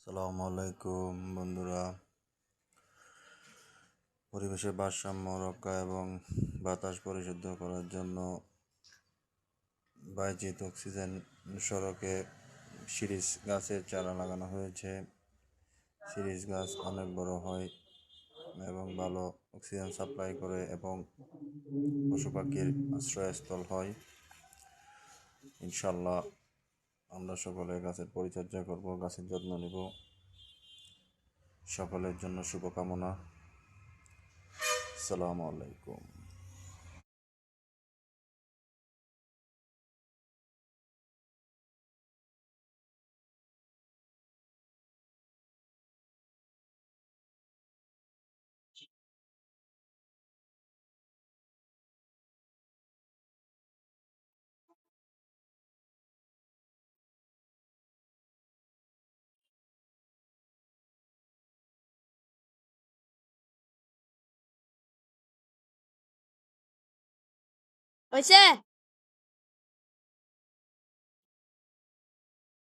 আসসালামু আলাইকুম বন্ধুরা। পরিবেশের ভারসাম্য রক্ষা এবং বাতাস পরিশুদ্ধ করার জন্য বায়জিৎ অক্সিজেন সড়কে শিরীষ গাছের চারা লাগানো হয়েছে। শিরীষ গাছ অনেক বড় হয় এবং ভালো অক্সিজেন সাপ্লাই করে এবং পশু পাখির আশ্রয়স্থল হয়। ইনশাল্লাহ আমরা সকলে গাছের পরিচর্যা করব, গাছের যত্ন নেব। সকলের জন্য শুভকামনা। আসসালামু আলাইকুম। হয়েছে?